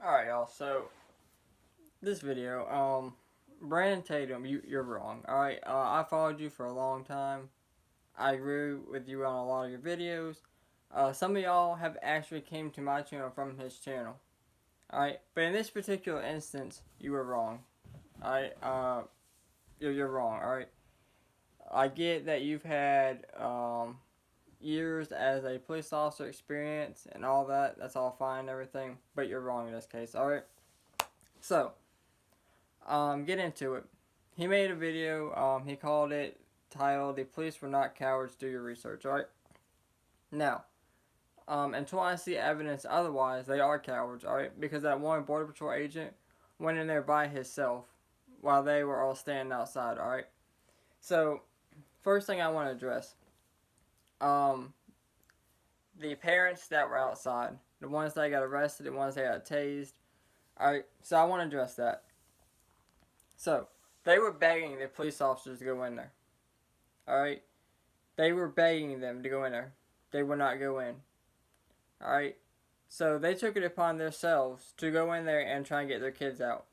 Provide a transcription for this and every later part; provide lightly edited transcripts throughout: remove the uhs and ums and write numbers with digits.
Alright, y'all, so this video, Brandon Tatum, you're wrong. Alright, I followed you for a long time. I agree with you on a lot of your videos. Some of y'all have actually came to my channel from his channel. Alright, but in this particular instance, you were wrong. Alright, you're wrong, alright? I get that you've had, years as a police officer experience and all that. That's all fine and everything, but you're wrong in this case, alright? So, get into it. He made a video, he called it, titled, "The Police Were Not Cowards, Do Your Research," alright? Now, until I see evidence otherwise, they are cowards, alright? Because that one Border Patrol agent went in there by himself while they were all standing outside, alright? So, first thing I want to address, the parents that were outside, the ones that got arrested, the ones that got tased, alright? So I want to address that. So, they were begging the police officers to go in there. Alright? They were begging them to go in there. They would not go in. Alright? So, they took it upon themselves to go in there and try and get their kids out.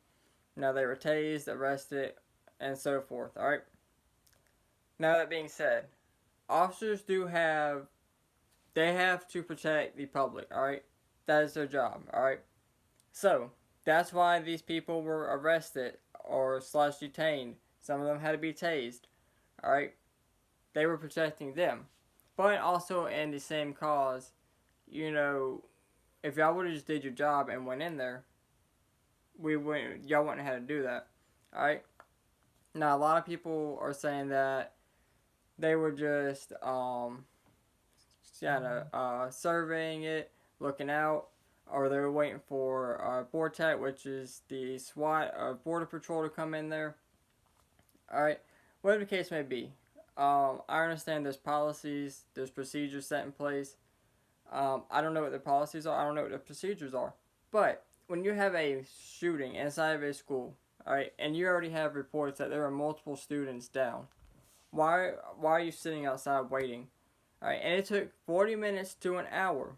Now, they were tased, arrested, and so forth. Alright? Now, that being said, officers they have to protect the public. Alright? That is their job. Alright? So, that's why these people were arrested or / detained. Some of them had to be tased. Alright? They were protecting them. But also in the same cause, if y'all would have just did your job and went in there, y'all wouldn't have had to do that. Alright? Now, a lot of people are saying that they were just surveying it, looking out, or they were waiting for BORTAC, which is the SWAT Border Patrol, to come in there. Alright, whatever the case may be. I understand there's policies, there's procedures set in place. I don't know what the policies are, I don't know what the procedures are. But when you have a shooting inside of a school, alright, and you already have reports that there are multiple students down, why are you sitting outside waiting? Alright, and it took 40 minutes to an hour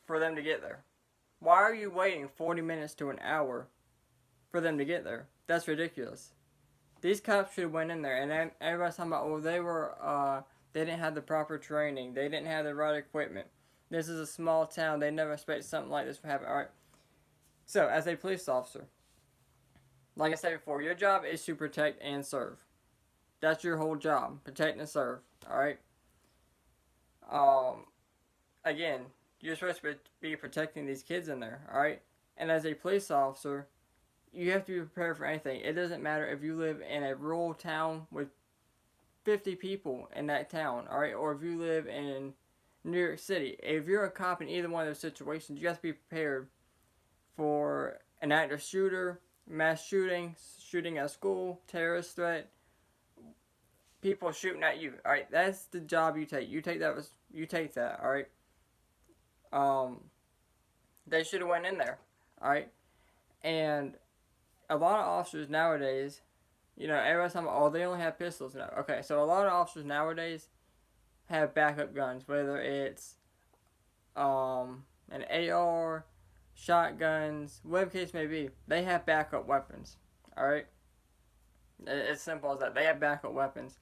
for them to get there. Why are you waiting 40 minutes to an hour for them to get there? That's ridiculous. These cops should have went in there, and everybody's talking about, they didn't have the proper training, they didn't have the right equipment. This is a small town, they never expect something like this to happen. Alright, so as a police officer, like I said before, your job is to protect and serve. That's your whole job, protect and serve. Alright? Again, you're supposed to be protecting these kids in there, alright? And as a police officer, you have to be prepared for anything. It doesn't matter if you live in a rural town with 50 people in that town, alright? Or if you live in New York City. If you're a cop in either one of those situations, you have to be prepared for an active shooter, mass shooting, shooting at school, terrorist threat, people shooting at you. Alright, that's the job you take. You take that, alright? They should have went in there. Alright? And a lot of officers nowadays, everybody's talking about, they only have pistols now. Okay, so a lot of officers nowadays have backup guns, whether it's an AR, shotguns, whatever the case may be. They have backup weapons. Alright? It's simple as that. They have backup weapons.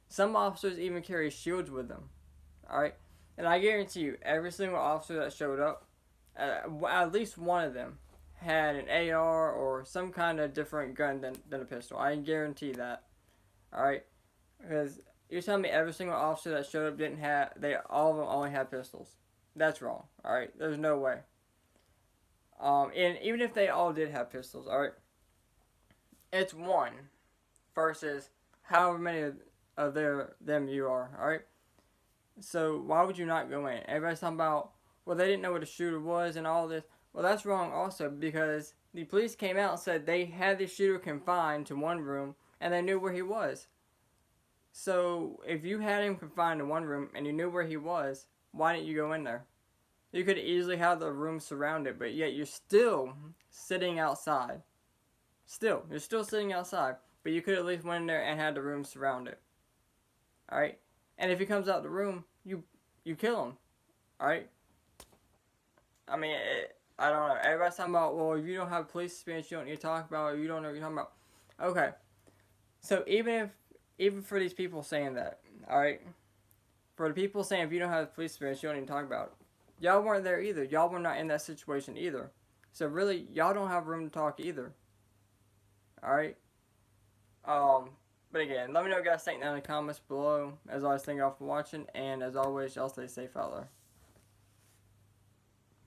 Some officers even carry shields with them. Alright? And I guarantee you, every single officer that showed up, at least one of them had an AR or some kind of different gun than a pistol. I guarantee that. Alright? Because you're telling me every single officer that showed up all of them only had pistols. That's wrong. Alright? There's no way. And even if they all did have pistols, alright? It's one versus however many of them you are, alright? So why would you not go in? Everybody's talking about, they didn't know what a shooter was and all this. Well, that's wrong also, because the police came out and said they had the shooter confined to one room and they knew where he was. So if you had him confined to one room and you knew where he was, why didn't you go in there? You could easily have the room surrounded, but yet you're still sitting outside. You're still sitting outside, but you could at least went in there and had the room surrounded. Alright? And if he comes out the room, you kill him. Alright? I mean, I don't know. Everybody's talking about, well, if you don't have police experience, you don't need to talk about it. You don't know what you're talking about. Okay. So even for these people saying that, all right, for the people saying if you don't have police experience, you don't even talk about it. Y'all weren't there either. Y'all were not in that situation either. So really, y'all don't have room to talk either. All right. Um. But again, let me know what you guys think down in the comments below. As always, thank y'all for watching, and as always, y'all stay safe out there.